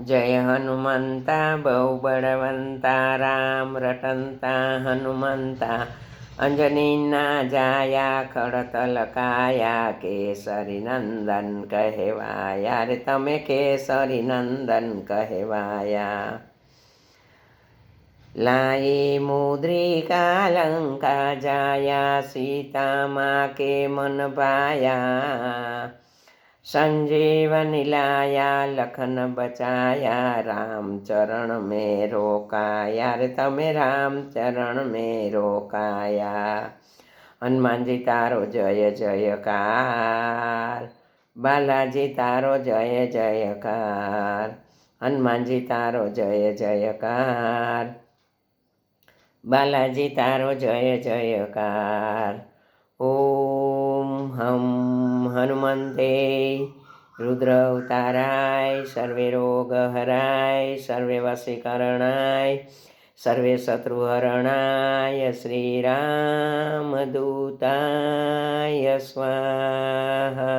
जय हनुमंता बहु बलवंता राम रटंता हनुमंता अंजनी ना जाया खड़तल काया केसरी नंदन कहवाया रे तमे केसरी नंदन कहवाया। लाए मुद्रिका लंका जाया सीता माँ के मन पाया। संजीवनी लाया लखन बचाया राम चरण में रोकाया रे तमे राम चरण में रोकाया। हनुमान जी तारो जय जयकार, बालाजी तारो जय जयकार। हनुमान जी तारो जय जयकार, बालाजी तारो जय जयकार। ओम हम हनुमंते रुद्र अवताराय सर्वे रोग हराय सर्वे वशीकरणाय सर्वे शत्रुहरणाय श्रीरामदूताय स्वाहा।